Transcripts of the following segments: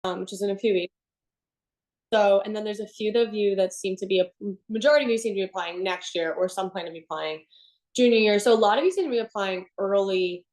which is in a few weeks. So, and then there's a few of you that seem to be a majority of you seem to be applying next year, or some plan to be applying junior year. So a lot of you seem to be applying early.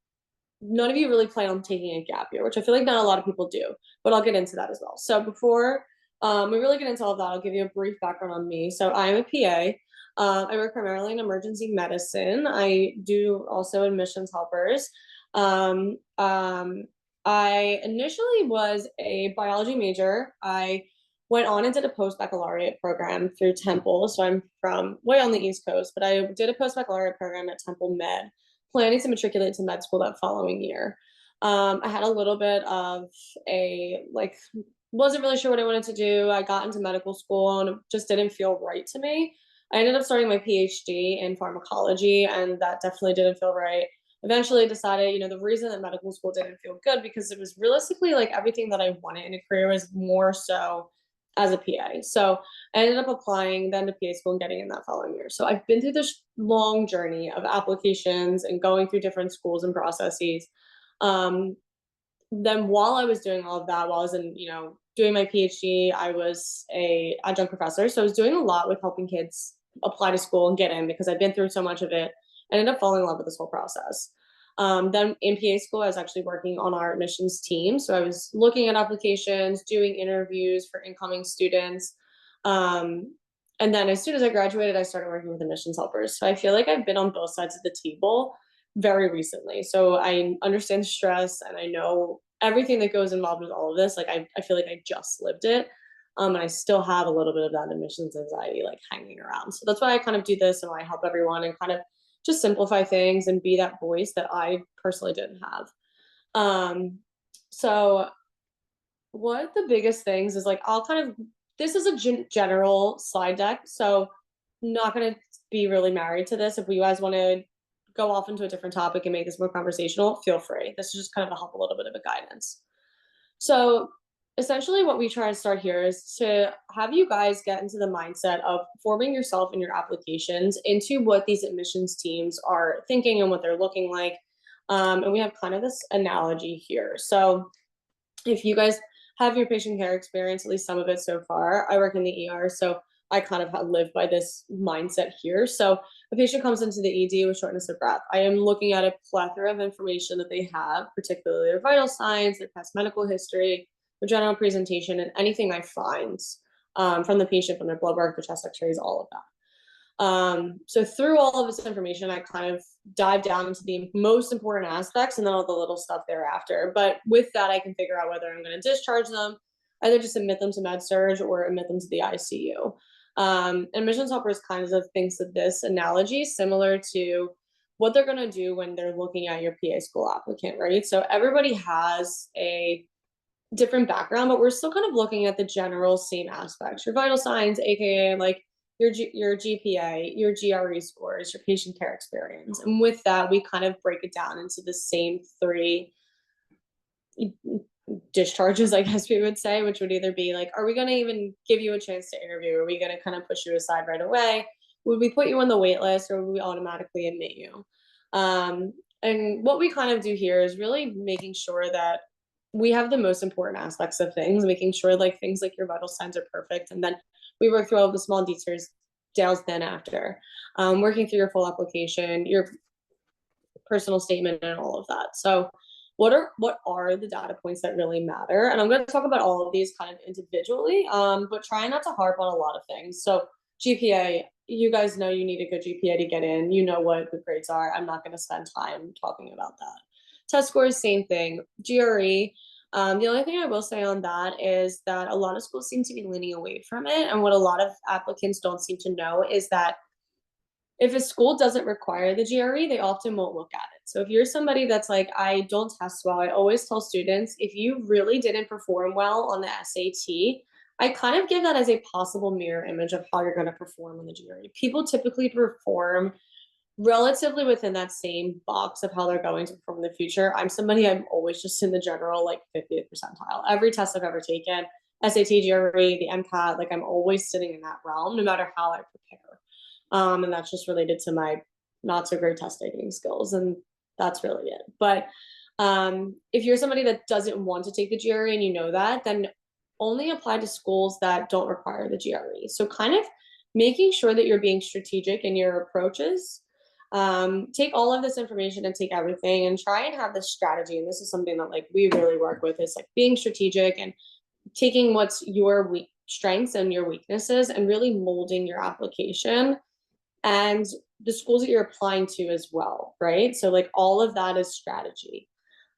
None of you really plan on taking a gap year, which I feel like not a lot of people do, but I'll get into that as well. So before we really get into all of that, I'll give you a brief background on me. So I'm a PA. I work primarily in emergency medicine. I do also admissions helpers. Um, um, I initially was a biology major. I went on and did a post-baccalaureate program through Temple. So I'm from way on the East Coast, but I did a post-baccalaureate program at Temple Med, planning to matriculate to med school that following year. I had a little bit of a like, wasn't really sure what I wanted to do. I got into medical school and it just didn't feel right to me. I ended up starting my PhD in pharmacology, and that definitely didn't feel right. Eventually decided, the reason that medical school didn't feel good because it was realistically like everything that I wanted in a career was more so as a PA. So I ended up applying then to PA school and getting in that following year. So I've been through this long journey of applications and going through different schools and processes. Um, then while I was doing all of that, while I was in, doing my PhD, I was a adjunct professor. So I was doing a lot with helping kids apply to school and get in because I'd been through so much of it. I ended up falling in love with this whole process. Then in PA school, I was actually working on our admissions team. So I was looking at applications, doing interviews for incoming students. Um, and then as soon as I graduated, I started working with admissions helpers. So I feel like I've been on both sides of the table very recently. So I understand stress and I know everything that goes involved with all of this. Like I feel like I just lived it. And I still have a little bit of that admissions anxiety like hanging around. So that's why I kind of do this and why I help everyone and kind of just simplify things and be that voice that I personally didn't have. Um, so what the biggest things is like, I'll kind of, this is a general slide deck. So not going to be really married to this. If you guys want to go off into a different topic and make this more conversational, feel free. This is just kind of to help a little bit of a guidance. So essentially what we try to start here is to have you guys get into the mindset of forming yourself and your applications into what these admissions teams are thinking and what they're looking like. And we have kind of this analogy here. So if you guys have your patient care experience, at least some of it so far, I work in the ER, so I kind of live by this mindset here. So a patient comes into the ED with shortness of breath. I am looking at a plethora of information that they have, particularly their vital signs, their past medical history, their general presentation, and anything I find from the patient, from their blood work, their chest x-rays, all of that. So through all of this information, I kind of dive down into the most important aspects and then all the little stuff thereafter. But with that, I can figure out whether I'm going to discharge them, either just admit them to med surg or admit them to the ICU. Admissions helpers kind of thinks of this analogy similar to what they're going to do when they're looking at your PA school applicant, right? So everybody has a different background, but we're still kind of looking at the general same aspects, your vital signs, aka like your GPA, your GRE scores, your patient care experience. And with that, we kind of break it down into the same three discharges, I guess we would say, which would either be like, are we going to even give you a chance to interview? Are we going to kind of push you aside right away? Would we put you on the wait list or would we automatically admit you? And what we kind of do here is really making sure that we have the most important aspects of things, making sure like things like your vital signs are perfect. And then we work through all the small details then after, working through your full application, your personal statement and all of that. So what are the data points that really matter? And I'm going to talk about all of these kind of individually, but try not to harp on a lot of things. So GPA, you guys know you need a good GPA to get in. You know what the grades are. I'm not going to spend time talking about that. Test scores, same thing. GRE, the only thing I will say on that is that a lot of schools seem to be leaning away from it. And what a lot of applicants don't seem to know is that if a school doesn't require the GRE, they often won't look at it. So if you're somebody that's like, I don't test well, I always tell students, if you really didn't perform well on the SAT, I kind of give that as a possible mirror image of how you're going to perform on the GRE. People typically perform relatively within that same box of how they're going to perform in the future. I'm always just in the general like 50th percentile. Every test I've ever taken, SAT, GRE, the MCAT, like I'm always sitting in that realm, no matter how I prepare. And that's just related to my not so great test taking skills. And that's really it. But if you're somebody that doesn't want to take the GRE and you know that, then only apply to schools that don't require the GRE. So kind of making sure that you're being strategic in your approaches. Take all of this information and take everything and try and have this strategy. And this is something that like we really work with, is like being strategic and taking what's your strengths and your weaknesses and really molding your application and the schools that you're applying to as well, right? So like all of that is strategy.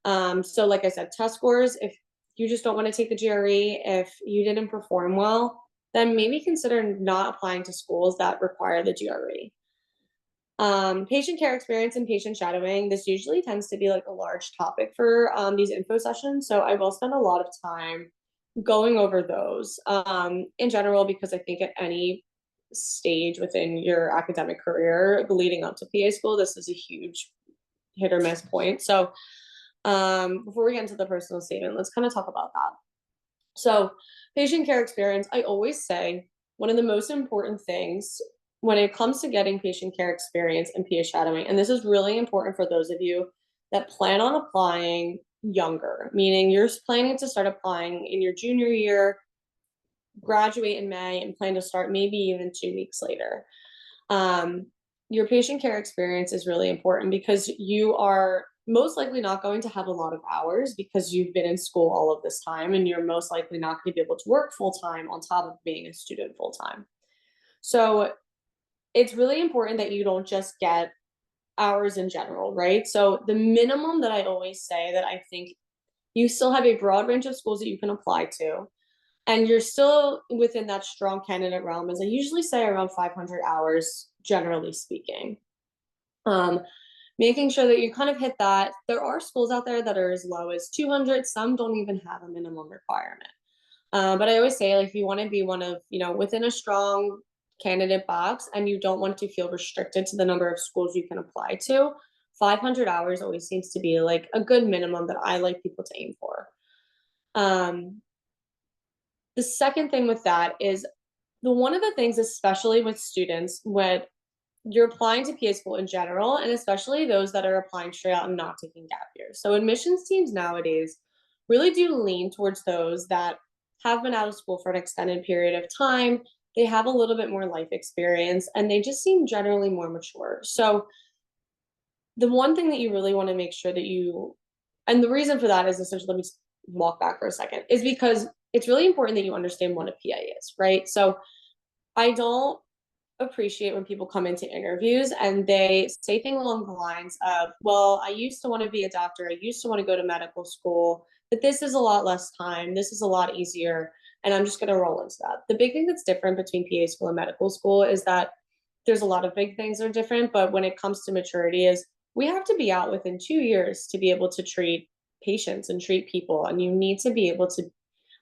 So like I said, test scores, if you just don't want to take the GRE, if you didn't perform well, then maybe consider not applying to schools that require the GRE. Patient care experience and patient shadowing. This usually tends to be like a large topic for these info sessions. So I will spend a lot of time going over those in general, because I think at any stage within your academic career leading up to PA school, this is a huge hit or miss point. So before we get into the personal statement, let's kind of talk about that. So patient care experience, I always say one of the most important things when it comes to getting patient care experience and PA shadowing, and this is really important for those of you that plan on applying younger, meaning you're planning to start applying in your junior year, graduate in May, and plan to start maybe even 2 weeks later. Your patient care experience is really important because you are most likely not going to have a lot of hours because you've been in school all of this time, and you're most likely not going to be able to work full time on top of being a student full time. So it's really important that you don't just get hours in general, right? So the minimum that I always say, that I think you still have a broad range of schools that you can apply to, and you're still within that strong candidate realm, is I usually say around 500 hours, generally speaking. Making sure that you kind of hit that. There are schools out there that are as low as 200. Some don't even have a minimum requirement. But I always say, like, if you want to be one of, within a strong candidate box and you don't want to feel restricted to the number of schools you can apply to, 500 hours always seems to be like a good minimum that I like people to aim for. The second thing with that is one of the things, especially with students, when you're applying to PA school in general, and especially those that are applying straight out and not taking gap years. So admissions teams nowadays really do lean towards those that have been out of school for an extended period of time. They have a little bit more life experience and they just seem generally more mature. So the one thing that you really want to make sure that and the reason for that is essentially, let me just walk back for a second, is because it's really important that you understand what a PA is, right? So I don't appreciate when people come into interviews and they say things along the lines of, well, I used to want to be a doctor, I used to want to go to medical school, but this is a lot less time, this is a lot easier, and I'm just going to roll into that. The big thing that's different between PA school and medical school is that there's a lot of big things that are different, but when it comes to maturity, is we have to be out within 2 years to be able to treat patients and treat people, and you need to be able to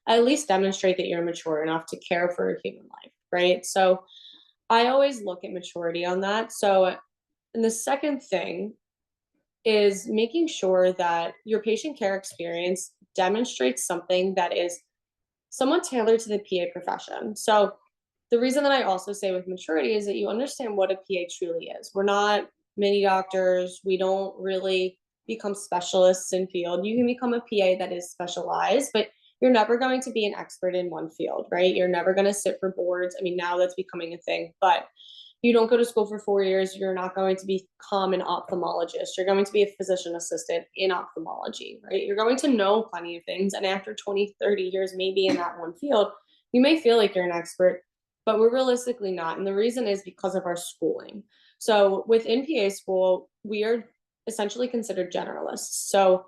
at least demonstrate that you're mature enough to care for a human life, right? So I always look at maturity on that. So, and the second thing is making sure that your patient care experience demonstrates something that is somewhat tailored to the PA profession. So, the reason that I also say with maturity is that you understand what a PA truly is. We're not mini doctors, we don't really become specialists in field. You can become a PA that is specialized, but you're never going to be an expert in one field, right? You're never going to sit for boards. I mean, now that's becoming a thing, but you don't go to school for 4 years. You're not going to become an ophthalmologist. You're going to be a physician assistant in ophthalmology, right? You're going to know plenty of things. And after 20, 30 years, maybe in that one field, you may feel like you're an expert, but we're realistically not. And the reason is because of our schooling. So within PA school, we are essentially considered generalists. So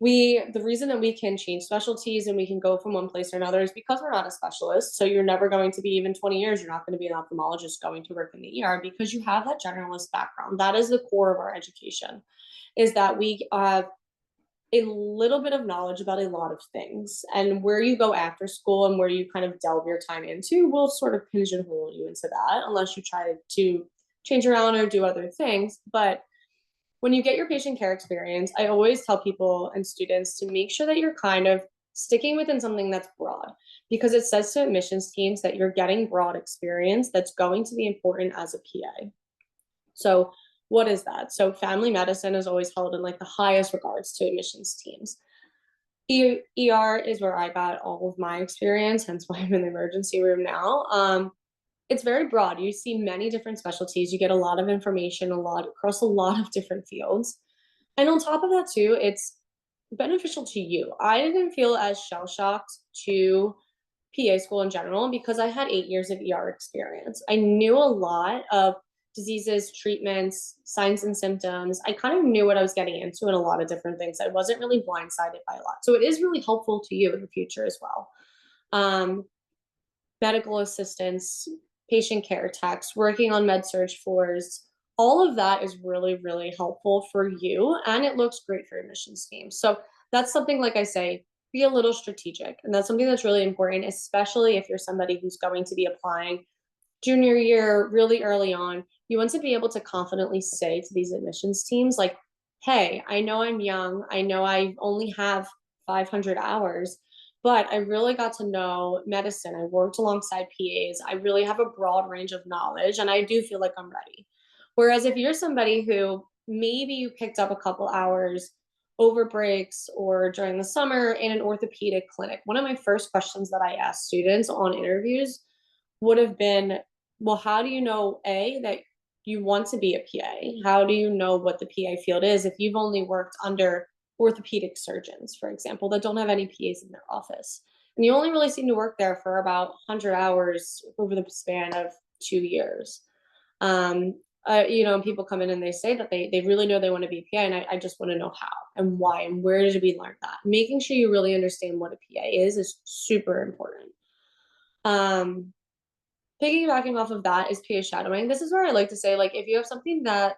the reason that we can change specialties and we can go from one place or another is because we're not a specialist. So you're never going to be, even 20 years, you're not going to be an ophthalmologist going to work in the ER because you have that generalist background. That is the core of our education, is that we have a little bit of knowledge about a lot of things, and where you go after school and where you kind of delve your time into will sort of pigeonhole you into that, unless you try to change around or do other things. But when you get your patient care experience, I always tell people and students to make sure that you're kind of sticking within something that's broad, because it says to admissions teams that you're getting broad experience that's going to be important as a PA. So what is that? So family medicine is always held in like the highest regards to admissions teams. ER is where I got all of my experience, hence why I'm in the emergency room now. It's very broad. You see many different specialties. You get a lot of information, a lot across a lot of different fields. And on top of that, too, it's beneficial to you. I didn't feel as shell shocked to PA school in general because I had 8 years of ER experience. I knew a lot of diseases, treatments, signs and symptoms. I kind of knew what I was getting into in a lot of different things. I wasn't really blindsided by a lot. So it is really helpful to you in the future as well. Um, Medical assistants, patient care techs, working on med surg floors, all of that is really, really helpful for you. And it looks great for admissions teams. So that's something, like I say, be a little strategic. And that's something that's really important, especially if you're somebody who's going to be applying junior year really early on. You want to be able to confidently say to these admissions teams, like, hey, I know I'm young. I know I only have 500 hours, but I really got to know medicine. I worked alongside PAs. I really have a broad range of knowledge, and I do feel like I'm ready. Whereas if you're somebody who maybe you picked up a couple hours over breaks or during the summer in an orthopedic clinic, one of my first questions that I ask students on interviews would have been, well, how do you know A, that you want to be a PA? How do you know what the PA field is if you've only worked under orthopedic surgeons, for example, that don't have any PAs in their office? And you only really seem to work there for about 100 hours over the span of 2 years. Um, people come in and they say that they really know they want to be a PA, and I just want to know how and why and where did we learn that. Making sure you really understand what a PA is super important. Um, Piggybacking off of that is PA shadowing. This is where I like to say, like, if you have something that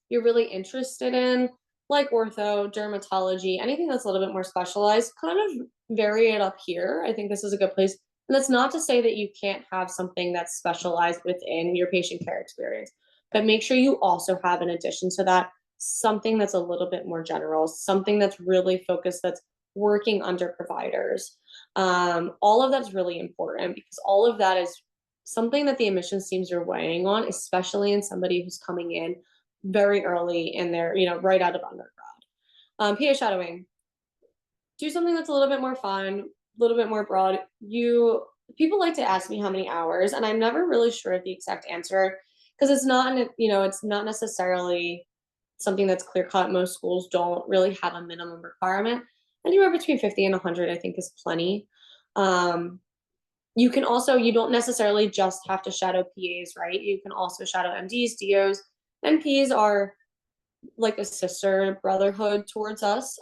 you're really interested in, like ortho, dermatology, anything that's a little bit more specialized, kind of vary it up here. I think this is a good place. And that's not to say that you can't have something that's specialized within your patient care experience, but make sure you also have, in addition to that, something that's a little bit more general, something that's really focused, that's working under providers. All of that's really important because all of that is something that the admissions teams are weighing on, especially in somebody who's coming in very early in their, right out of undergrad. PA shadowing, do something that's a little bit more fun, a little bit more broad. People like to ask me how many hours, and I'm never really sure of the exact answer because it's not necessarily something that's clear cut. Most schools don't really have a minimum requirement. Anywhere between 50 and 100, I think, is plenty. Um, you don't necessarily just have to shadow PAs, right? You can also shadow MDs, DOs. NPs are like a sister brotherhood towards us.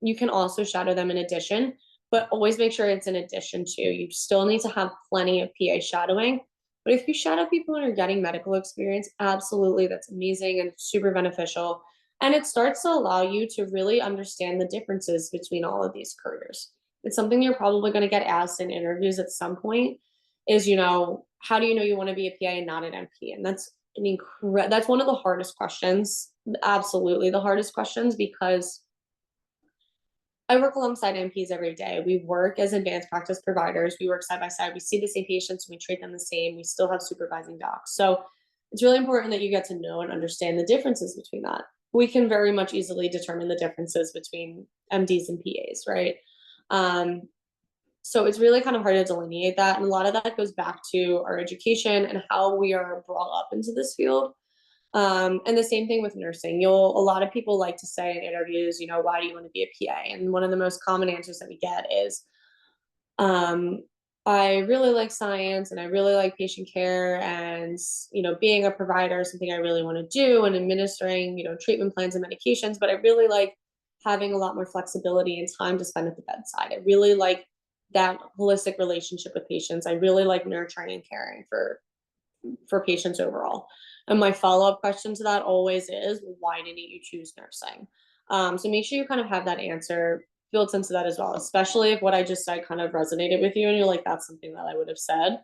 You can also shadow them in addition, but always make sure it's in addition to. You still need to have plenty of PA shadowing. But if you shadow people and are getting medical experience, absolutely, that's amazing and super beneficial. And it starts to allow you to really understand the differences between all of these careers. It's something you're probably going to get asked in interviews at some point is, how do you know you want to be a PA and not an MP? And that's one of the hardest questions. Absolutely the hardest questions, because I work alongside NPs every day. We work as advanced practice providers. We work side by side. We see the same patients. We treat them the same. We still have supervising docs. So it's really important that you get to know and understand the differences between that. We can very much easily determine the differences between MDs and PAs, right? Um, so it's really kind of hard to delineate that. And a lot of that goes back to our education and how we are brought up into this field. And the same thing with nursing. A lot of people like to say in interviews, why do you want to be a PA? And one of the most common answers that we get is, um, I really like science and I really like patient care, and, being a provider is something I really want to do, and administering, treatment plans and medications, but I really like having a lot more flexibility and time to spend at the bedside. I really like that holistic relationship with patients. I really like nurturing and caring for patients overall. And my follow-up question to that always is, well, why didn't you choose nursing? So make sure you kind of have that answer built into that as well, especially if what I just said kind of resonated with you and you're like, that's something that I would have said.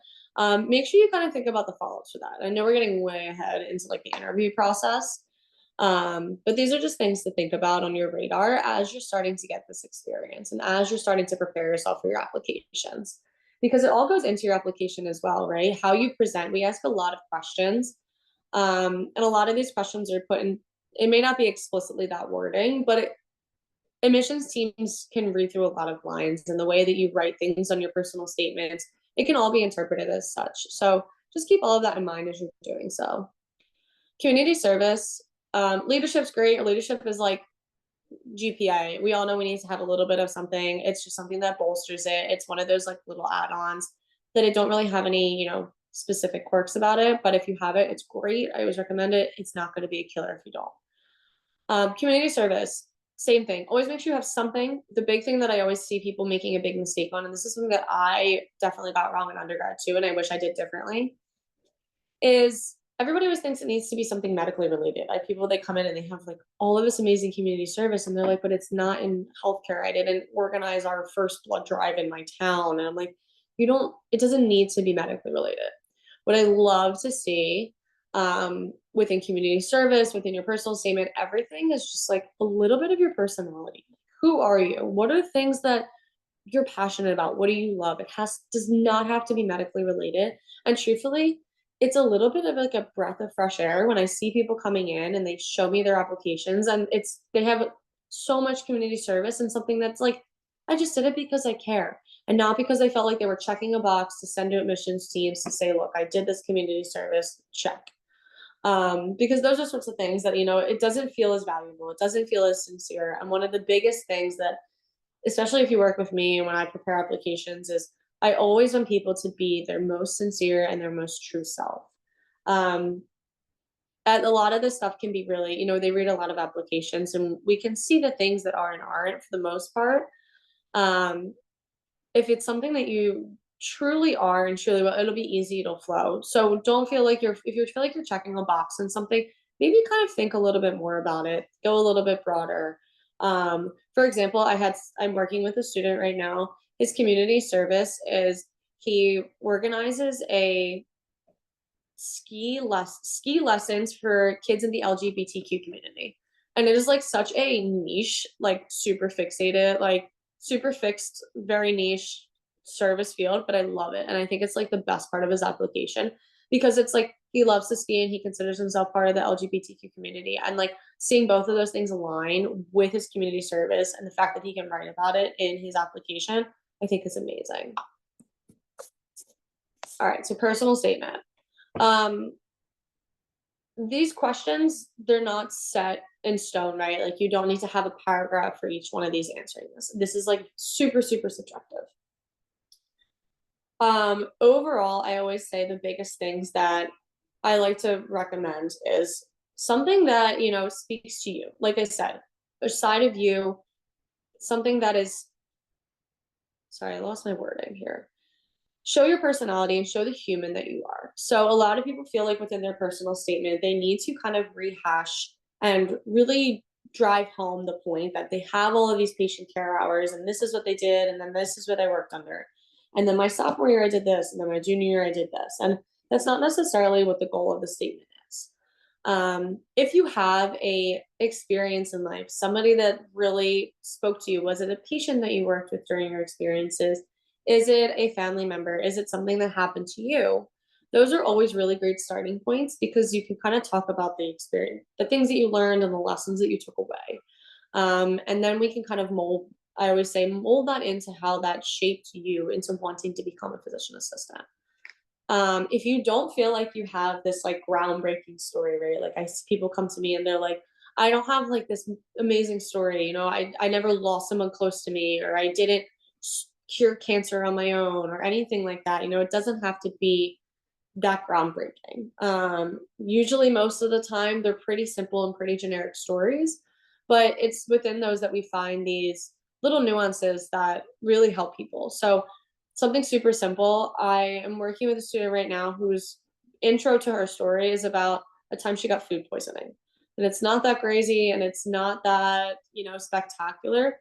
Make sure you kind of think about the follow-ups for that. I know we're getting way ahead into like the interview process. But these are just things to think about on your radar as you're starting to get this experience and as you're starting to prepare yourself for your applications, because it all goes into your application as well, right? How you present. We ask a lot of questions. And a lot of these questions are put in, it may not be explicitly that wording, but admissions teams can read through a lot of lines, and the way that you write things on your personal statements, it can all be interpreted as such. So just keep all of that in mind as you're doing so. Community service, leadership's great. Leadership is like GPA. We all know we need to have a little bit of something. It's just something that bolsters it. It's one of those like little add-ons that it don't really have any, specific quirks about it. But if you have it, it's great. I always recommend it. It's not going to be a killer if you don't. Community service, same thing. Always make sure you have something. The big thing that I always see people making a big mistake on, and this is something that I definitely got wrong in undergrad too, and I wish I did differently, is everybody always thinks it needs to be something medically related. Like people, they come in and they have like all of this amazing community service, and they're like, but it's not in healthcare. I didn't organize our first blood drive in my town. And I'm like, it doesn't need to be medically related. What I love to see within community service, within your personal statement, everything is just like a little bit of your personality. Who are you? What are things that you're passionate about? What do you love? Does not have to be medically related. And truthfully, it's a little bit of like a breath of fresh air when I see people coming in and they show me their applications, and they have so much community service and something that's like, I just did it because I care, and not because I felt like they were checking a box to send to admissions teams to say, look, I did this community service, check. Because those are sorts of things that, it doesn't feel as valuable. It doesn't feel as sincere. And one of the biggest things that, especially if you work with me and when I prepare applications, is I always want people to be their most sincere and their most true self. Um, and a lot of this stuff can be really, they read a lot of applications and we can see the things that are and aren't for the most part. Um, if it's something that you truly are and truly will, it'll be easy, it'll flow. So don't feel like if you feel like you're checking a box on something, maybe kind of think a little bit more about it, go a little bit broader. For example, I'm working with a student right now. His community service is he organizes a ski lessons for kids in the LGBTQ community. And it is like such a niche, like super fixated, like super fixed, very niche service field, but I love it. And I think it's like the best part of his application because it's like he loves to ski and he considers himself part of the LGBTQ community. And like seeing both of those things align with his community service and the fact that he can write about it in his application, I think is amazing. All right, so personal statement. These questions, they're not set in stone, right? Like you don't need to have a paragraph for each one of these answering this. This is like super, super subjective. Overall, I always say the biggest things that I like to recommend is something that, speaks to you. Like I said, a side of you, something that is, sorry, I lost my wording here. Show your personality and show the human that you are. So a lot of people feel like within their personal statement, they need to kind of rehash and really drive home the point that they have all of these patient care hours and this is what they did and then this is what I worked under. And then my sophomore year I did this and then my junior year I did this. And that's not necessarily what the goal of the statement is. If you have a experience in life, somebody that really spoke to you, was it a patient that you worked with during your experiences? Is it a family member? Is it something that happened to you? Those are always really great starting points because you can kind of talk about the experience, the things that you learned and the lessons that you took away. And then we can kind of I always say, mold that into how that shaped you into wanting to become a physician assistant. If you don't feel like you have this like groundbreaking story, right? Like people come to me and they're like, I don't have like this amazing story. I never lost someone close to me, or I didn't cure cancer on my own or anything like that. It doesn't have to be that groundbreaking. Usually most of the time they're pretty simple and pretty generic stories, but it's within those that we find these little nuances that really help people. So something super simple. I am working with a student right now whose intro to her story is about a time she got food poisoning. And it's not that crazy and it's not that, spectacular,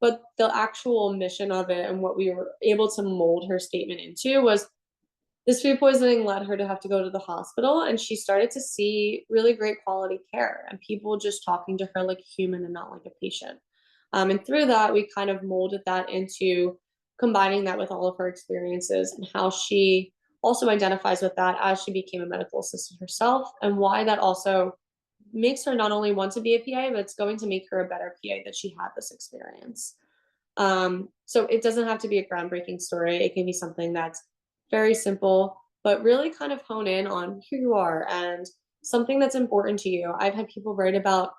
but the actual mission of it and what we were able to mold her statement into was this food poisoning led her to have to go to the hospital, and she started to see really great quality care and people just talking to her like a human and not like a patient. And through that, we kind of molded that into combining that with all of her experiences and how she also identifies with that as she became a medical assistant herself, and why that also makes her not only want to be a PA, but it's going to make her a better PA that she had this experience. So it doesn't have to be a groundbreaking story. It can be something that's very simple, but really kind of hone in on who you are and something that's important to you. I've had people write about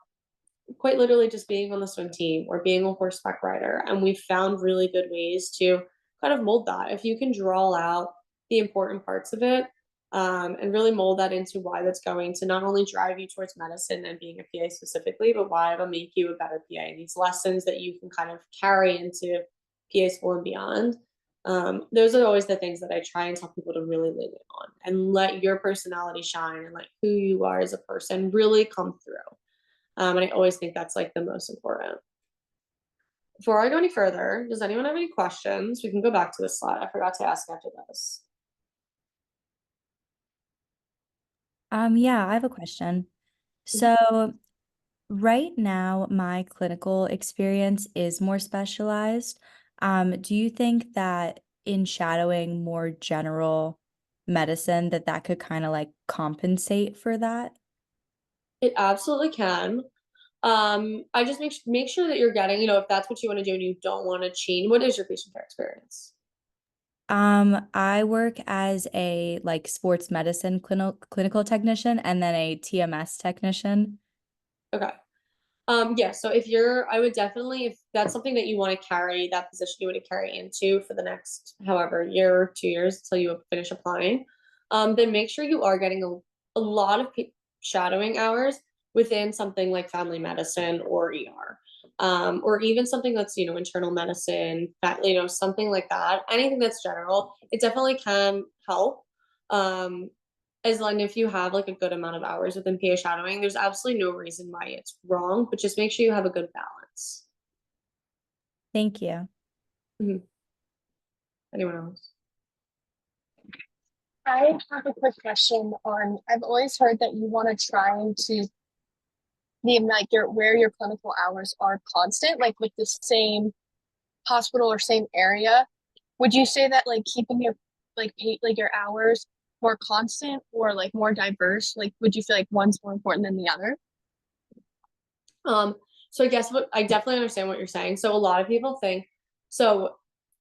quite literally just being on the swim team or being a horseback rider, and we've found really good ways to kind of mold that. If you can draw out the important parts of it, and really mold that into why that's going to not only drive you towards medicine and being a PA specifically, but why it'll make you a better PA. These lessons that you can kind of carry into PA school and beyond. Those are always the things that I try and tell people to really lean in on and let your personality shine and let who you are as a person really come through. And I always think that's like the most important. Before I go any further, does anyone have any questions? We can go back to this slide. I forgot to ask after this. Yeah, I have a question. So right now, my clinical experience is more specialized. Do you think that in shadowing more general medicine that could kind of like compensate for that? It absolutely can. I just make sure that you're getting, if that's what you want to do and you don't want to change, what is your patient care experience? I work as a like sports medicine clinical technician and then a TMS technician. Okay. Yeah, so I would definitely, if that's something that you want to carry, that position you want to carry into for the next, however, year or 2 years until you finish applying, then make sure you are getting a lot of shadowing hours within something like family medicine or ER, or even something that's, internal medicine, something like that. Anything that's general, it definitely can help. Um, as long if you have like a good amount of hours within PA shadowing, there's absolutely no reason why it's wrong, but just make sure you have a good balance. Thank you. Mhm. Anyone else? I have a quick question on, I've always heard that you want to try to be like where your clinical hours are constant, like with the same hospital or same area. Would you say that like keeping your like your hours more constant or like more diverse? Like would you feel like one's more important than the other? Um, so I guess what I definitely understand what you're saying. So a lot of people think so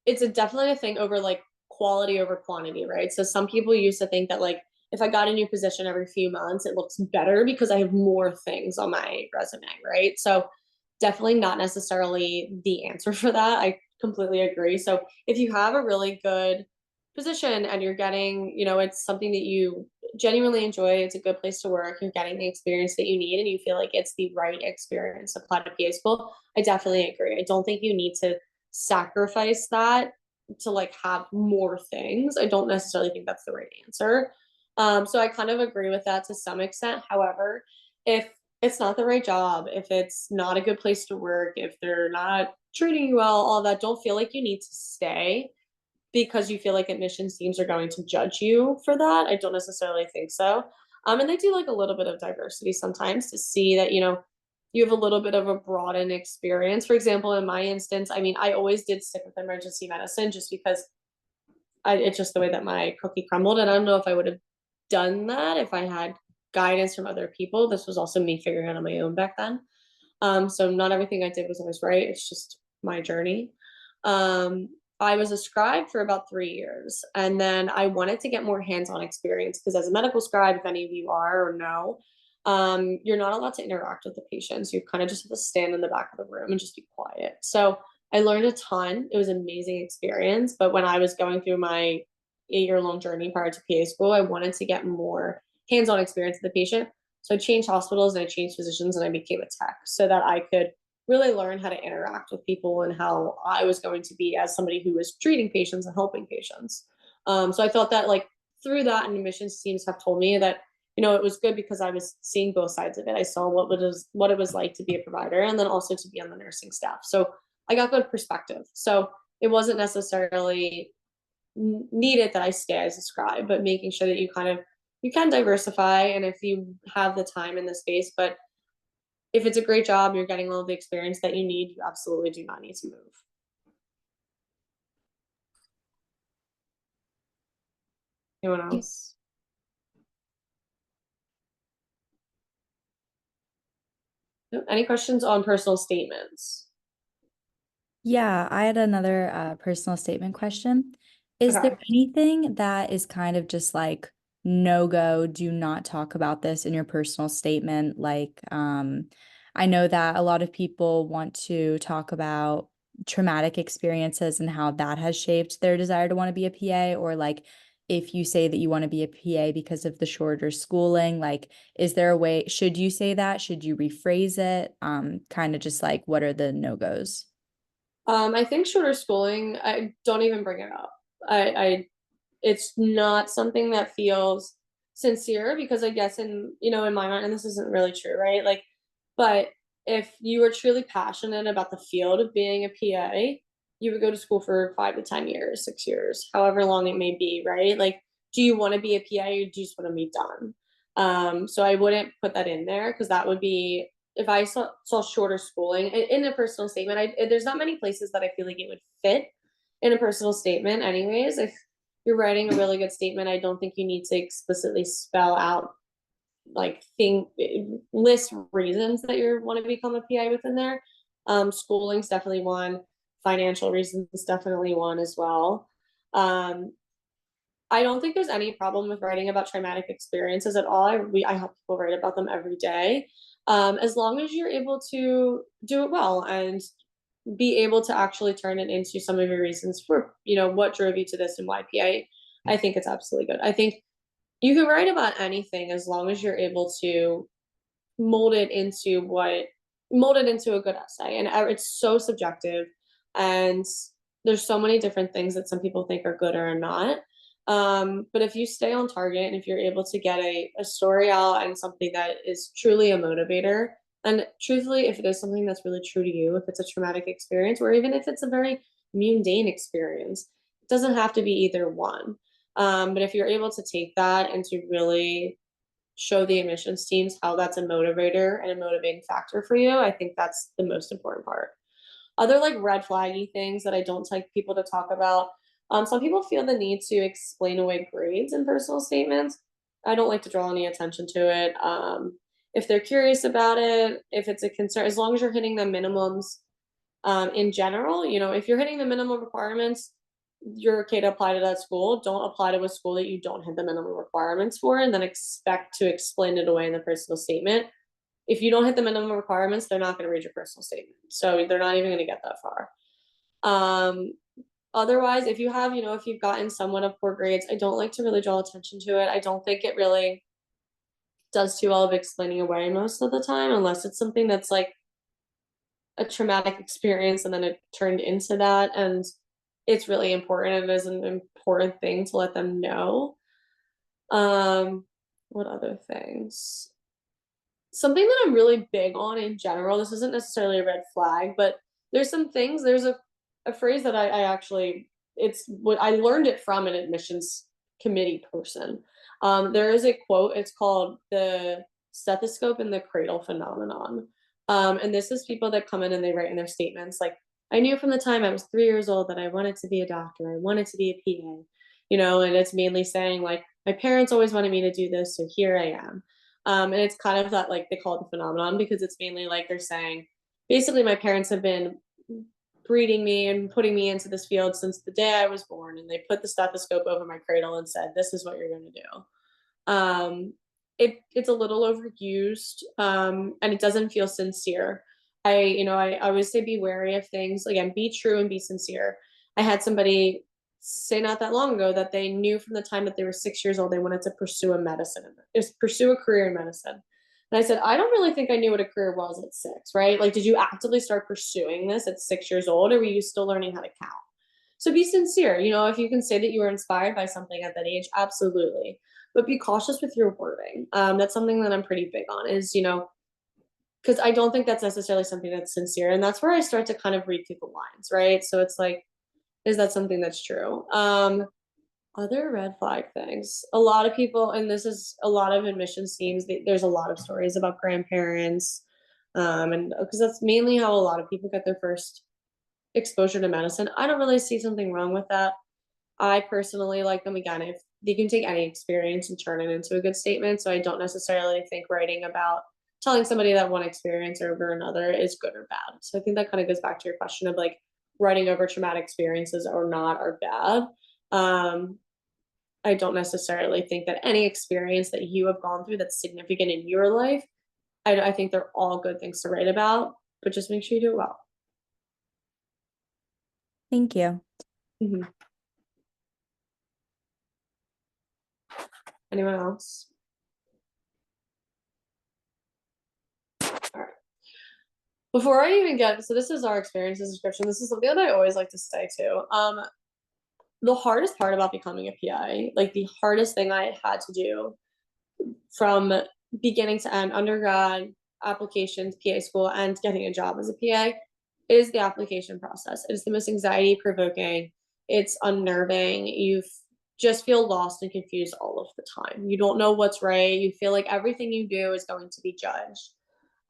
it's definitely a thing over like quality over quantity, right? So some people used to think that like if I got a new position every few months, it looks better because I have more things on my resume, right? So definitely not necessarily the answer for that. I completely agree. So if you have a really good position and you're getting, it's something that you genuinely enjoy, it's a good place to work, you're getting the experience that you need, and you feel like it's the right experience to apply to PA school, I definitely agree. I don't think you need to sacrifice that to like have more things. I don't necessarily think that's the right answer. So I kind of agree with that to some extent. However, if it's not the right job, if it's not a good place to work, if they're not treating you well, all that, don't feel like you need to stay because you feel like admissions teams are going to judge you for that. I don't necessarily think so. And they do like a little bit of diversity sometimes to see that, you have a little bit of a broadened experience. For example, in my instance, I mean, I always did stick with emergency medicine just because it's just the way that my cookie crumbled. And I don't know if I would have done that if I had guidance from other people. This was also me figuring out on my own back then. So not everything I did was always right. It's just my journey. Um, I was a scribe for about 3 years, and then I wanted to get more hands-on experience because as a medical scribe, if any of you are or know, you're not allowed to interact with the patients. You kind of just have to stand in the back of the room and just be quiet. So I learned a ton. It was an amazing experience. But when I was going through my 8-year-long journey prior to PA school, I wanted to get more hands-on experience with the patient. So I changed hospitals and I changed physicians and I became a tech so that I could really learn how to interact with people and how I was going to be as somebody who was treating patients and helping patients. So I thought that like through that, and admissions teams have told me that it was good because I was seeing both sides of it. I saw what it was like to be a provider and then also to be on the nursing staff. So I got good perspective. So it wasn't necessarily needed that I stay as a scribe, but making sure that you can diversify and if you have the time in the space, but if it's a great job, you're getting all the experience that you need, you absolutely do not need to move. Anyone else? Any questions on personal statements? Yeah, I had another personal statement question. Is there Okay. anything that is kind of just like no go, do not talk about this in your personal statement? Like, I know that a lot of people want to talk about traumatic experiences and how that has shaped their desire to want to be a PA, or like if you say that you want to be a PA because of the shorter schooling, like, is there a way, should you say that? Should you rephrase it? Kind of just like, what are the no-goes? I think shorter schooling, I don't even bring it up. It's not something that feels sincere because I guess in my mind, and this isn't really true, right? Like, but if you were truly passionate about the field of being a PA, you would go to school for 5 to 10 years, 6 years, however long it may be, right? Like, do you want to be a PA or do you just want to be done? So I wouldn't put that in there because that would be if I saw shorter schooling in a personal statement. There's not many places that I feel like it would fit in a personal statement, anyways. If you're writing a really good statement, I don't think you need to explicitly spell out like list reasons that you want to become a PI within there. Schooling's definitely one. Financial reasons definitely one as well. Um, I don't think there's any problem with writing about traumatic experiences at all. I help people write about them every day, as long as you're able to do it well and be able to actually turn it into some of your reasons for what drove you to this and why PA. I think it's absolutely good. I think you can write about anything as long as you're able to mold it into a good essay. And it's so subjective, and there's so many different things that some people think are good or are not. But if you stay on target and if you're able to get a story out and something that is truly a motivator, and truthfully, if it is something that's really true to you, if it's a traumatic experience, or even if it's a very mundane experience, it doesn't have to be either one. But if you're able to take that and to really show the admissions teams how that's a motivator and a motivating factor for you, I think that's the most important part. Other like red flaggy things that I don't like people to talk about. Some people feel the need to explain away grades in personal statements. I don't like to draw any attention to it. If they're curious about it, if it's a concern, as long as you're hitting the minimums, in general, if you're hitting the minimum requirements, you're okay to apply to that school. Don't apply to a school that you don't hit the minimum requirements for and then expect to explain it away in the personal statement. If you don't hit the minimum requirements, they're not going to read your personal statement. So they're not even going to get that far. Um, Otherwise, if you've gotten somewhat of poor grades, I don't like to really draw attention to it. I don't think it really does too well of explaining away most of the time, unless it's something that's like a traumatic experience and then it turned into that. And it's really important. It is an important thing to let them know. What other things? Something that I'm really big on in general, this isn't necessarily a red flag, but there's some things, there's a phrase that I actually, it's what I learned it from an admissions committee person. There is a quote, it's called the stethoscope in the cradle phenomenon. And this is people that come in and they write in their statements like, I knew from the time I was 3 years old that I wanted to be a doctor, I wanted to be a PA, and it's mainly saying like, my parents always wanted me to do this, so here I am. And it's kind of that, like, they call it the phenomenon because it's mainly like they're saying, basically, my parents have been breeding me and putting me into this field since the day I was born. And they put the stethoscope over my cradle and said, this is what you're going to do. It's a little overused, and it doesn't feel sincere. I always say be wary of things. Again, be true and be sincere. I had somebody say not that long ago that they knew from the time that they were 6 years old they wanted to pursue a career in medicine. And I said, I don't really think I knew what a career was at 6, right? Like, did you actively start pursuing this at 6 years old, or were you still learning how to count? So be sincere. If you can say that you were inspired by something at that age, absolutely. But be cautious with your wording. That's something that I'm pretty big on is, because I don't think that's necessarily something that's sincere. And that's where I start to kind of read through the lines, right? So it's like, is that something that's true? Other red flag things. A lot of people, and this is a lot of admissions teams, there's a lot of stories about grandparents. And because that's mainly how a lot of people get their first exposure to medicine. I don't really see something wrong with that. I personally like them again if you can take any experience and turn it into a good statement. So I don't necessarily think writing about telling somebody that one experience over another is good or bad. So I think that kind of goes back to your question of like writing over traumatic experiences or not are bad. I don't necessarily think that any experience that you have gone through that's significant in your life, I think they're all good things to write about, but just make sure you do it well. Thank you. Mhm. Anyone else? All right. Before I even get, so this is our experiences description. This is something that I always like to say too. The hardest part about becoming a PA, like the hardest thing I had to do from beginning to end, undergrad, applications, PA school, and getting a job as a PA is the application process. It's the most anxiety provoking. It's unnerving. You just feel lost and confused all of the time. You don't know what's right. You feel like everything you do is going to be judged.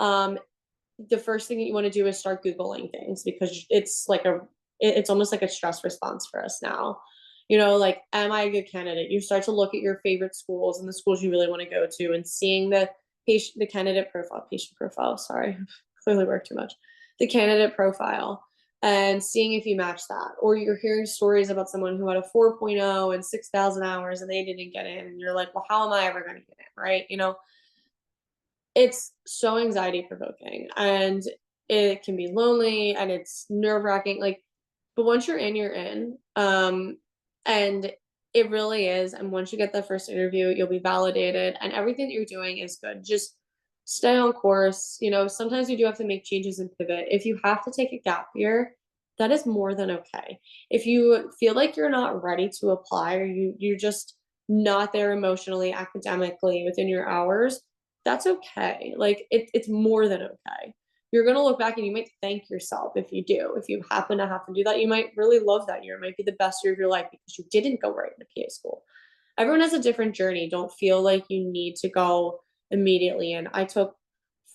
The first thing that you want to do is start Googling things because it's like it's almost like a stress response for us now. You know, like, am I a good candidate? You start to look at your favorite schools and the schools you really want to go to and seeing the patient profile, sorry, clearly worked too much. The candidate profile and seeing if you match that. Or you're hearing stories about someone who had a 4.0 and 6,000 hours and they didn't get in. And you're like, well, how am I ever going to get in? Right. You know, it's so anxiety provoking and it can be lonely and it's nerve wracking. Like, but once you're in, you're in. And it really is. And once you get the first interview, you'll be validated and everything that you're doing is good. Just stay on course. You know, sometimes you do have to make changes and pivot. If you have to take a gap year, that is more than okay. If you feel like you're not ready to apply or you're just not there emotionally, academically within your hours, that's okay. Like it's more than okay. You're gonna look back and you might thank yourself if you do. If you happen to have to do that, you might really love that year. It might be the best year of your life because you didn't go right into PA school. Everyone has a different journey. Don't feel like you need to go immediately in. I took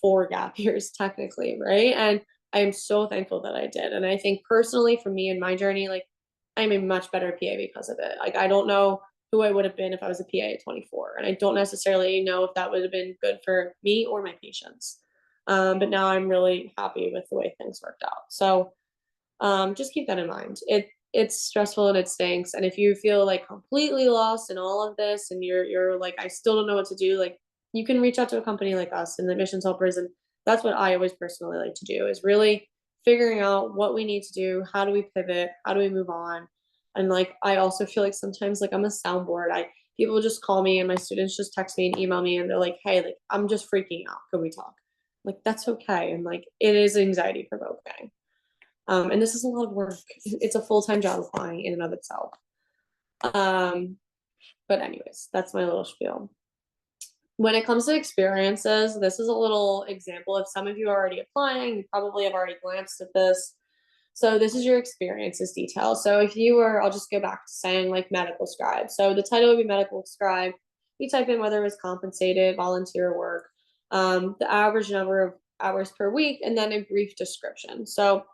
4 gap years technically, right? And I am so thankful that I did. And I think personally for me and my journey, like I'm a much better PA because of it. Like I don't know who I would have been if I was a PA at 24. And I don't necessarily know if that would have been good for me or my patients. But now I'm really happy with the way things worked out. So just keep that in mind. It's stressful and it stinks. And if you feel like completely lost in all of this and you're like, I still don't know what to do, like you can reach out to a company like us and the admissions helpers. And that's what I always personally like to do is really figuring out what we need to do, how do we pivot, how do we move on. And like I also feel like sometimes like I'm a soundboard. People just call me and my students just text me and email me and they're like, hey, like I'm just freaking out. Can we talk? Like that's okay. And like it is anxiety provoking. And this is a lot of work. It's a full-time job applying in and of itself. But anyways, that's my little spiel. When it comes to experiences, this is a little example. If some of you are already applying, you probably have already glanced at this. So this is your experiences detail. So if you were, I'll just go back to saying like medical scribe. So the title would be medical scribe. You type in whether it was compensated, volunteer work, the average number of hours per week, and then a brief description. So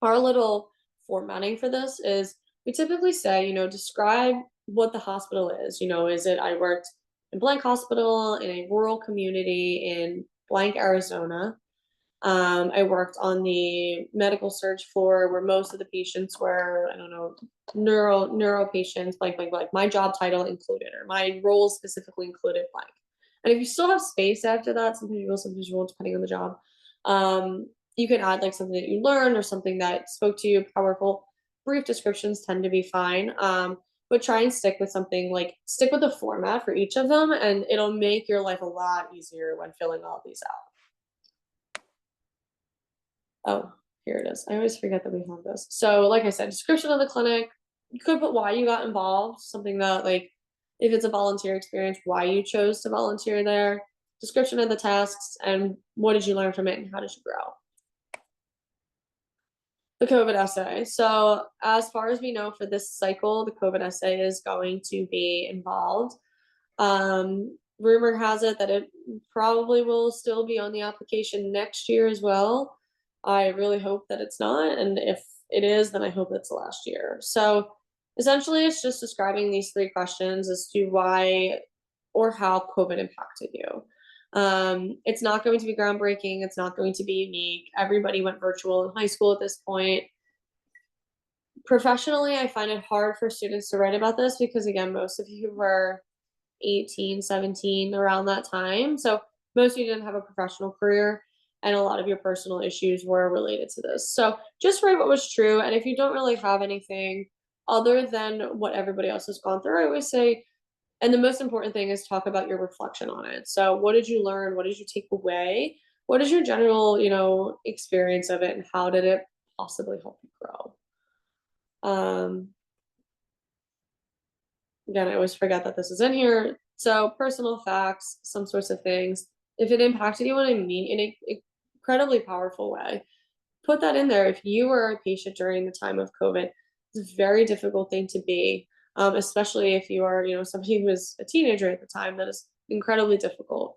our little formatting for this is we typically say, describe what the hospital is. Is it I worked in blank hospital in a rural community in blank Arizona. I worked on the medical surge floor where most of the patients were, I don't know, neuro patients, blank, blank, blank. My job title included, or my role specifically included blank. And if you still have space after that, sometimes you will, sometimes you won't, depending on the job. You can add like something that you learned or something that spoke to you, powerful. Brief descriptions tend to be fine. But try and stick with the format for each of them, and it'll make your life a lot easier when filling all these out. Oh, here it is. I always forget that we have this. So like I said, description of the clinic. You could put why you got involved, something that like, if it's a volunteer experience, why you chose to volunteer there, description of the tasks, and what did you learn from it and how did you grow? The COVID essay. So as far as we know for this cycle, the COVID essay is going to be involved. Rumor has it that it probably will still be on the application next year as well. I really hope that it's not. And if it is, then I hope it's the last year. So essentially it's just describing these 3 questions as to why or how COVID impacted you. It's not going to be groundbreaking. It's not going to be unique. Everybody went virtual in high school at this point. Professionally, I find it hard for students to write about this because, again, most of you were 18, 17, around that time. So most of you didn't have a professional career, and a lot of your personal issues were related to this. So just write what was true. And if you don't really have anything other than what everybody else has gone through, I always say, and the most important thing is talk about your reflection on it. So what did you learn? What did you take away? What is your general, experience of it, and how did it possibly help you grow? Again, I always forget that this is in here. So personal facts, some sorts of things. If it impacted you in an incredibly powerful way, put that in there. If you were a patient during the time of COVID, it's a very difficult thing to be, especially if you are, somebody who was a teenager at the time. That is incredibly difficult.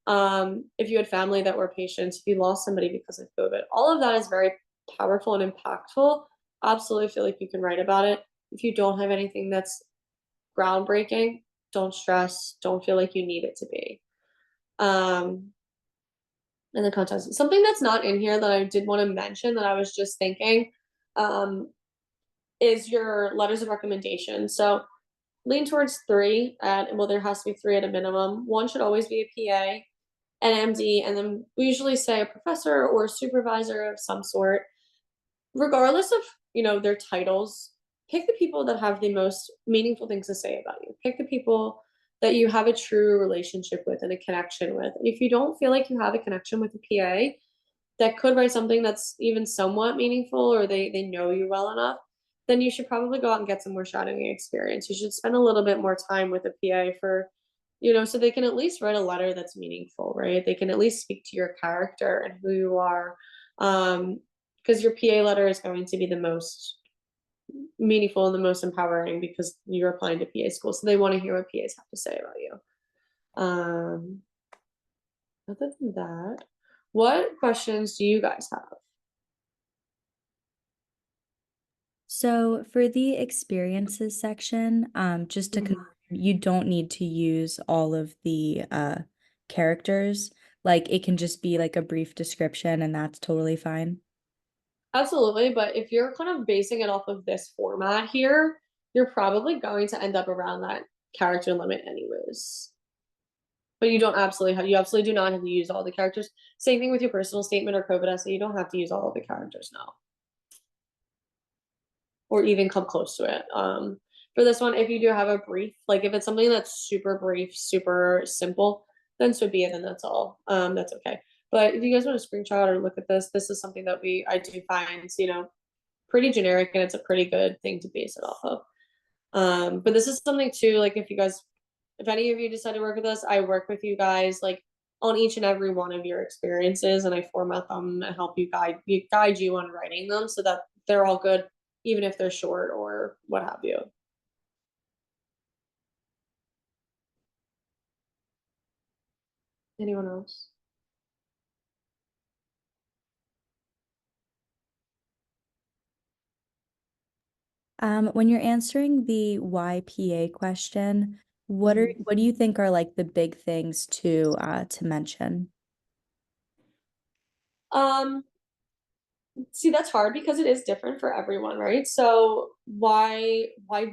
If you had family that were patients, if you lost somebody because of COVID, all of that is very powerful and impactful. Absolutely feel like you can write about it. If you don't have anything that's groundbreaking, don't stress, don't feel like you need it to be. And the context, something that's not in here that I did want to mention that I was just thinking, is your letters of recommendation. So lean towards 3 well, there has to be 3 at a minimum. One should always be a PA, an MD, and then we usually say a professor or a supervisor of some sort. Regardless of, their titles, pick the people that have the most meaningful things to say about you. Pick the people that you have a true relationship with and a connection with. And if you don't feel like you have a connection with a PA that could write something that's even somewhat meaningful, or they know you well enough, then you should probably go out and get some more shadowing experience. You should spend a little bit more time with a PA for, so they can at least write a letter that's meaningful, right? They can at least speak to your character and who you are. Because your PA letter is going to be the most meaningful and the most empowering because you're applying to PA school. So they want to hear what PAs have to say about you. Other than that, what questions do you guys have? So for the experiences section, just to confirm, you don't need to use all of the characters. Like it can just be like a brief description and that's totally fine. Absolutely, but if you're kind of basing it off of this format here, you're probably going to end up around that character limit anyways. But you absolutely do not have to use all the characters. Same thing with your personal statement or COVID essay. You don't have to use all of the characters now. Or even come close to it. For this one, if you do have a brief, like if it's something that's super brief, super simple, then so be it, and that's all. That's okay. But if you guys want to screenshot or look at this is something that I do find, pretty generic, and it's a pretty good thing to base it off of. But this is something too, like if any of you decide to work with us, I work with you guys like on each and every one of your experiences, and I format them and help you guide you on writing them so that they're all good, even if they're short or what have you. Anyone else? When you're answering the YPA question, what do you think are like the big things to mention? See, that's hard because it is different for everyone, right? So why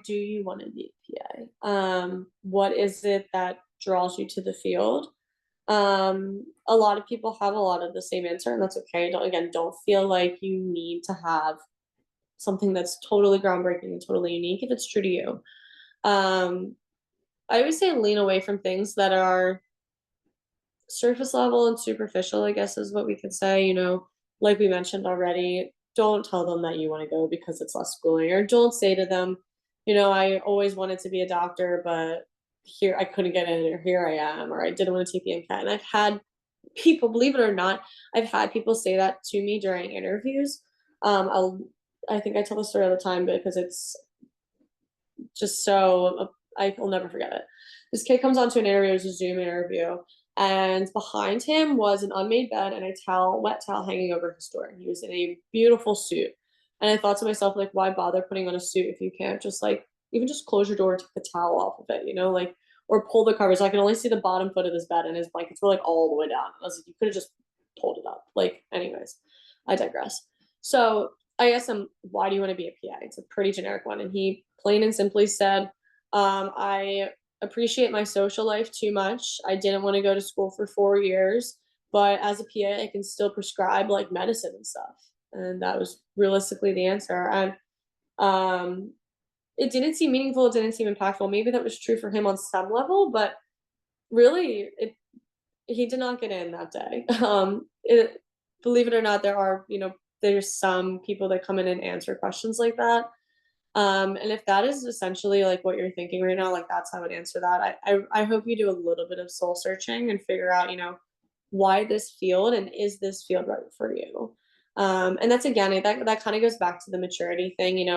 do you want to be a PA? What is it that draws you to the field? A lot of people have a lot of the same answer, and that's okay. Don't feel like you need to have something that's totally groundbreaking and totally unique if it's true to you. I would say lean away from things that are surface level and superficial, I guess is what we could say. Like we mentioned already, don't tell them that you want to go because it's less schooling, or don't say to them, I always wanted to be a doctor, but here I couldn't get in, or here I am, or I didn't want to take the MCAT. And I've had people, believe it or not, I've had people say that to me during interviews. I think I tell the story all the time because it's just so, I will never forget it. This kid comes onto an interview, it was a Zoom interview, and behind him was an unmade bed and a wet towel hanging over his door. And he was in a beautiful suit. And I thought to myself, like, why bother putting on a suit if you can't just even just close your door and take the towel off of it, like, or pull the covers. I can only see the bottom foot of his bed, and his blankets were like all the way down. I was like, you could have just pulled it up. Like, anyways, I digress. So I asked him, why do you want to be a PA? It's a pretty generic one. And he plain and simply said, I appreciate my social life too much. I didn't want to go to school for 4 years, but as a PA, I can still prescribe like medicine and stuff. And that was realistically the answer. And it didn't seem meaningful, it didn't seem impactful. Maybe that was true for him on some level, but really he did not get in that day. Believe it or not, there's some people that come in and answer questions like that. And if that is essentially like what you're thinking right now, like that's how I would answer that. I hope you do a little bit of soul searching and figure out, why this field, and is this field right for you? And that's, again, that kind of goes back to the maturity thing.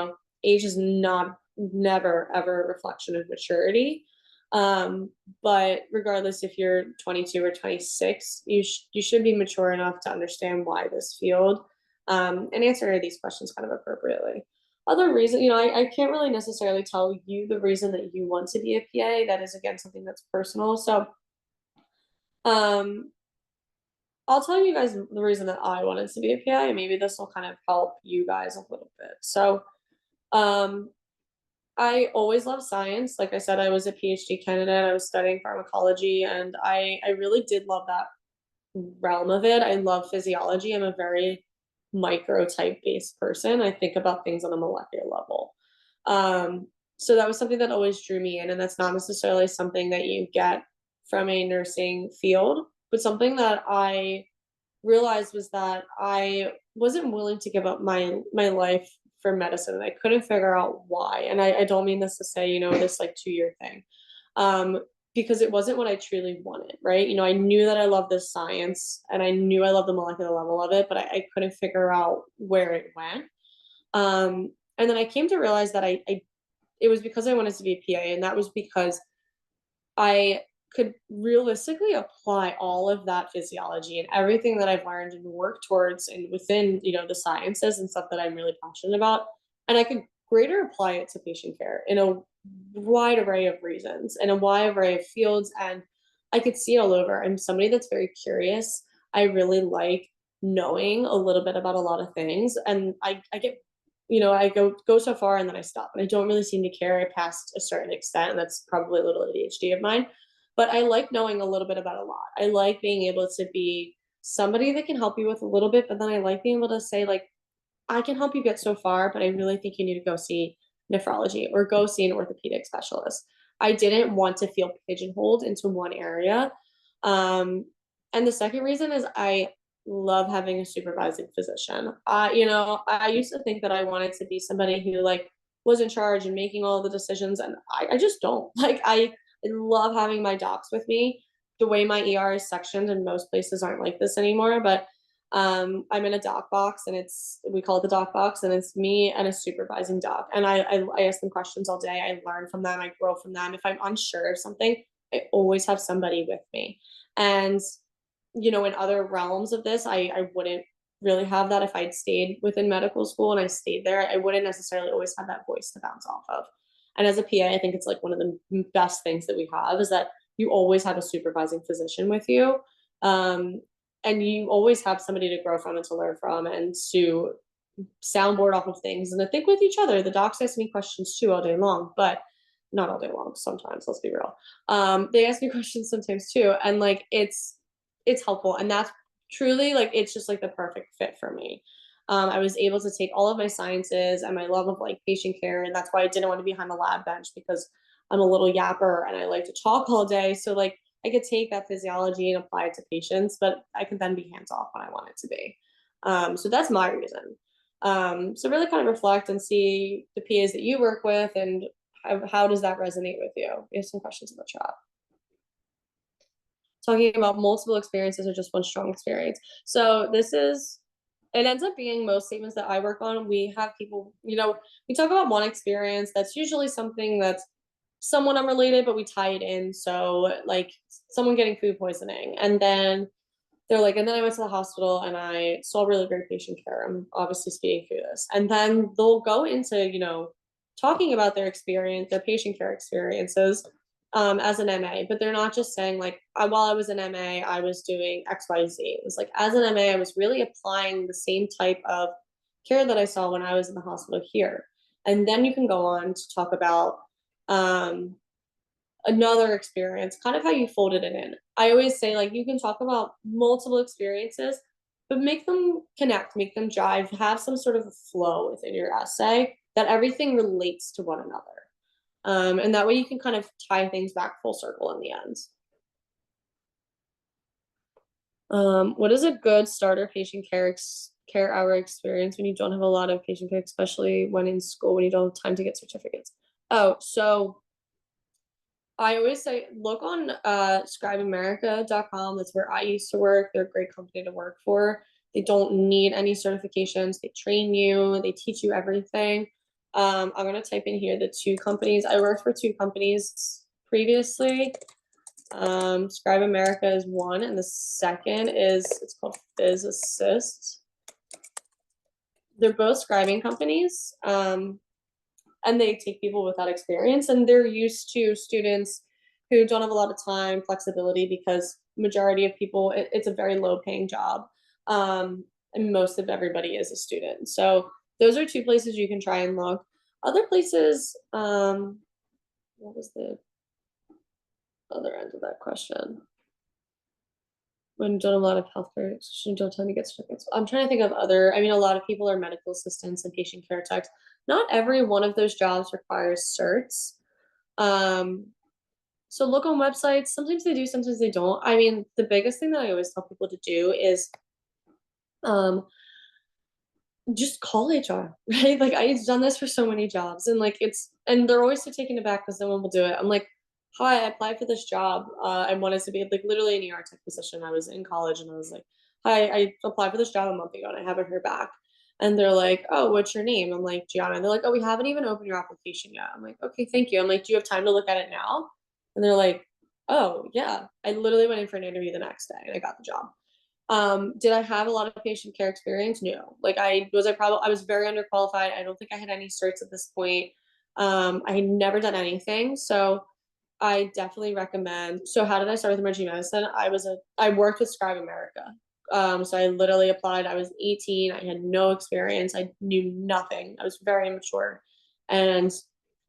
Age is never ever a reflection of maturity. But regardless if you're 22 or 26, you should be mature enough to understand why this field, and answer these questions kind of appropriately. Other reason, I can't really necessarily tell you the reason that you want to be a PA. That is, again, something that's personal. So, I'll tell you guys the reason that I wanted to be a PA, and maybe this will kind of help you guys a little bit. So, I always loved science. Like I said, I was a PhD candidate. I was studying pharmacology, and I really did love that realm of it. I love physiology. I'm a very micro type based person. I think about things on a molecular level. So that was something that always drew me in, and that's not necessarily something that you get from a nursing field, but something that I realized was that I wasn't willing to give up my life for medicine, and I couldn't figure out why. And I don't mean this to say, this like 2-year thing. Because it wasn't what I truly wanted, right? I knew that I loved this science, and I knew I loved the molecular level of it, but I couldn't figure out where it went. And then I came to realize that it was because I wanted to be a PA, and that was because I could realistically apply all of that physiology and everything that I've learned and work towards and within, the sciences and stuff that I'm really passionate about. And I could greater apply it to patient care in a wide array of reasons and a wide array of fields. And I could see it all over. I'm somebody that's very curious. I really like knowing a little bit about a lot of things. And I get, I go so far and then I stop. And I don't really seem to care past a certain extent. And that's probably a little ADHD of mine. But I like knowing a little bit about a lot. I like being able to be somebody that can help you with a little bit, but then I like being able to say, like, I can help you get so far, but I really think you need to go see nephrology or go see an orthopedic specialist. I didn't want to feel pigeonholed into one area. And the second reason is I love having a supervising physician. I used to think that I wanted to be somebody who like was in charge and making all the decisions, and I just don't. Like I love having my docs with me. The way my ER is sectioned, and most places aren't like this anymore, but I'm in a doc box, and we call it the doc box, and it's me and a supervising doc. And I ask them questions all day. I learn from them. I grow from them. If I'm unsure of something, I always have somebody with me. And, in other realms of this, I wouldn't really have that if I'd stayed within medical school and I stayed there. I wouldn't necessarily always have that voice to bounce off of. And as a PA, I think it's like one of the best things that we have is that you always have a supervising physician with you. And you always have somebody to grow from and to learn from and to soundboard off of things and to think with each other. The docs ask me questions too all day long, but not all day long. Sometimes, let's be real. They ask me questions sometimes too. And like, it's helpful. And that's truly like, it's just like the perfect fit for me. I was able to take all of my sciences and my love of like patient care. And that's why I didn't want to be behind the lab bench, because I'm a little yapper and I like to talk all day. So like, I could take that physiology and apply it to patients, but I could then be hands off when I want it to be. So that's my reason. So really kind of reflect and see the PAs that you work with and how does that resonate with you? We have some questions in the chat. Talking about multiple experiences or just one strong experience. So it ends up being most statements that I work on. We have people, we talk about one experience that's usually something that's somewhat unrelated, but we tie it in. So like someone getting food poisoning, and then they're like, and then I went to the hospital and I saw really great patient care. I'm obviously speaking through this. And then they'll go into, talking about their experience, their patient care experiences. as an MA, but they're not just saying like, while I was an MA, I was doing XYZ. It was like, as an MA, I was really applying the same type of care that I saw when I was in the hospital here. And then you can go on to talk about another experience, kind of how you folded it in. I always say, like, you can talk about multiple experiences, but make them connect, make them jive, have some sort of a flow within your essay that everything relates to one another. And that way you can kind of tie things back full circle in the end. What is a good starter patient care hour experience when you don't have a lot of patient care, especially when in school, when you don't have time to get certificates? Oh, so I always say look on scribeamerica.com. That's where I used to work. They're a great company to work for. They don't need any certifications. They train you, they teach you everything. I'm gonna type in here the two companies. I worked for two companies previously. Scribe America is one, and the second is, it's called Phys Assist. They're both scribing companies. And they take people without experience, and they're used to students who don't have a lot of time, flexibility, because majority of people, it's a very low paying job. And most of everybody is a student. So those are two places you can try and look. Other places, what was the other end of that question? When you don't have a lot of healthcare, you don't have time to get certificates. I'm trying to think of other, I mean, a lot of people are medical assistants and patient care techs. Not every one of those jobs requires certs. So look on websites. Sometimes they do, sometimes they don't. I mean, the biggest thing that I always tell people to do is just call HR, right? Like, I've done this for so many jobs, and like and they're always so taken aback because no one will do it. I'm like, hi, I applied for this job. I wanted to be like literally an ER tech position. I was in college and I was like, hi, I applied for this job a month ago and I haven't heard back. And they're like, oh, what's your name? I'm like, Gianna. And they're like, oh, we haven't even opened your application yet. I'm like, okay, thank you. I'm like, do you have time to look at it now? And they're like, oh, yeah. I literally went in for an interview the next day and I got the job. Did I have a lot of patient care experience? No. Like, I was very underqualified. I don't think I had any certs at this point. I had never done anything. So I definitely recommend. So how did I start with emergency medicine? I worked with Scribe America. So I literally applied. I was 18. I had no experience. I knew nothing. I was very immature. And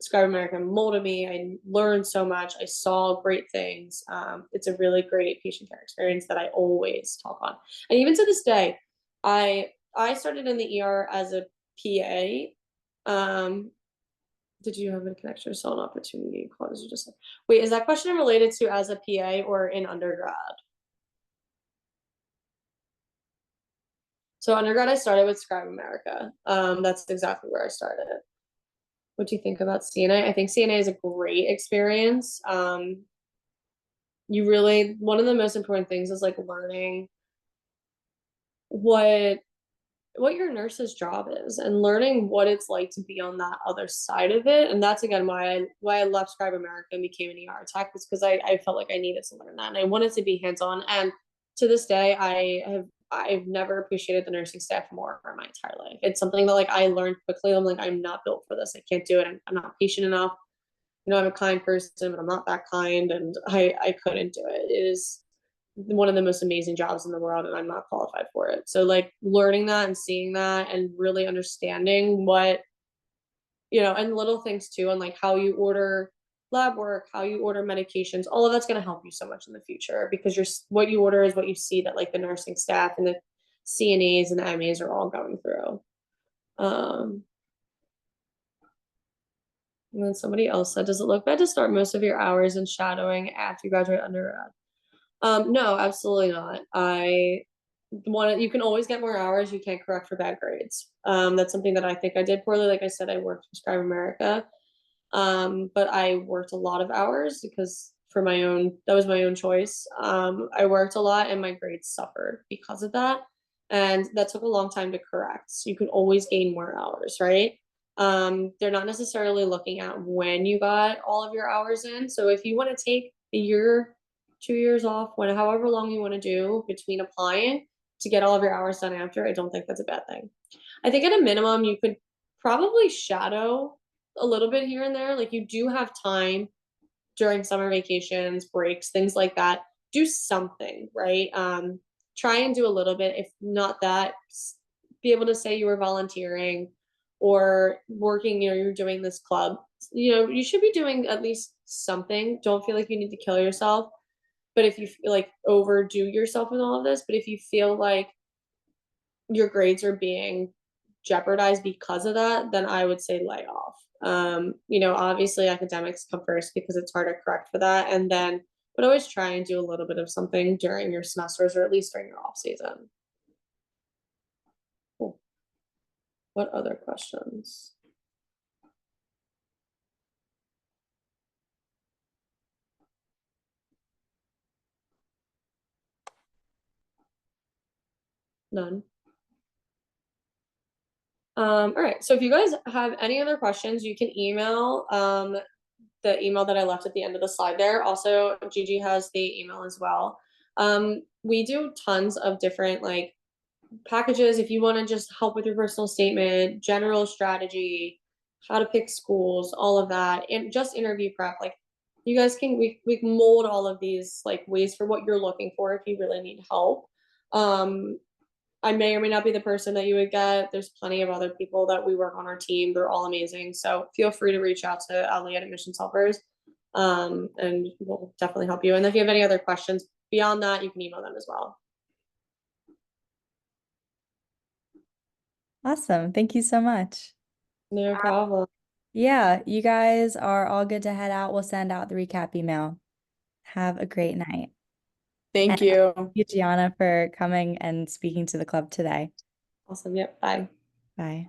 Scribe America molded me. I learned so much. I saw great things. It's a really great patient care experience that I always talk on. And even to this day, I started in the ER as a PA. Did you have a connection or saw an opportunity? What did you just say? Wait, is that question related to as a PA or in undergrad? So undergrad, I started with Scribe America. That's exactly where I started. What do you think about CNA? I think CNA is a great experience. One of the most important things is like learning what your nurse's job is and learning what it's like to be on that other side of it. And that's again why I left Scribe America and became an ER tech, was because I felt like I needed to learn that and I wanted to be hands-on. And to this day, I've never appreciated the nursing staff more in my entire life. It's something that like I learned quickly. I'm like, I'm not built for this. I can't do it. I'm not patient enough. You know, I'm a kind person, but I'm not that kind, and I couldn't do it. It is one of the most amazing jobs in the world, and I'm not qualified for it. So like learning that and seeing that and really understanding what, and little things too, and like how you order lab work, how you order medications, all of that's going to help you so much in the future, because what you order is what you see that like the nursing staff and the CNAs and the MAs are all going through. And then somebody else said, does it look bad to start most of your hours in shadowing after you graduate undergrad? No, absolutely not. You can always get more hours. You can't correct for bad grades. That's something that I think I did poorly. Like I said, I worked for Scribe America. But I worked a lot of hours because that was my own choice. I worked a lot and my grades suffered because of that. And that took a long time to correct. So you can always gain more hours, right? They're not necessarily looking at when you got all of your hours in. So if you want to take a year, 2 years off, however long you want to do between applying to get all of your hours done after, I don't think that's a bad thing. I think at a minimum, you could probably shadow a little bit here and there. Like, you do have time during summer vacations, breaks, things like that. Do something, right? Try and do a little bit. If not that, be able to say you were volunteering or working, you're doing this club. You should be doing at least something. Don't feel like you need to kill yourself. But if you feel like overdo yourself in all of this, but if you feel like your grades are being jeopardized because of that, then I would say lay off. Obviously academics come first because it's hard to correct for that. And then, but always try and do a little bit of something during your semesters or at least during your off season. Cool. What other questions? None. All right. So if you guys have any other questions, you can email the email that I left at the end of the slide there. Also, Gigi has the email as well. We do tons of different like packages if you want to just help with your personal statement, general strategy, how to pick schools, all of that, and just interview prep. Like you guys can we mold all of these like ways for what you're looking for if you really need help. I may or may not be the person that you would get. There's plenty of other people that we work on our team. They're all amazing. So feel free to reach out to Ellie at Admissions Helpers. And we'll definitely help you. And if you have any other questions beyond that, you can email them as well. Awesome. Thank you so much. No problem. Yeah, you guys are all good to head out. We'll send out the recap email. Have a great night. Thank And you. thank you, Gianna, for coming and speaking to the club today. Awesome. Yep. Bye. Bye.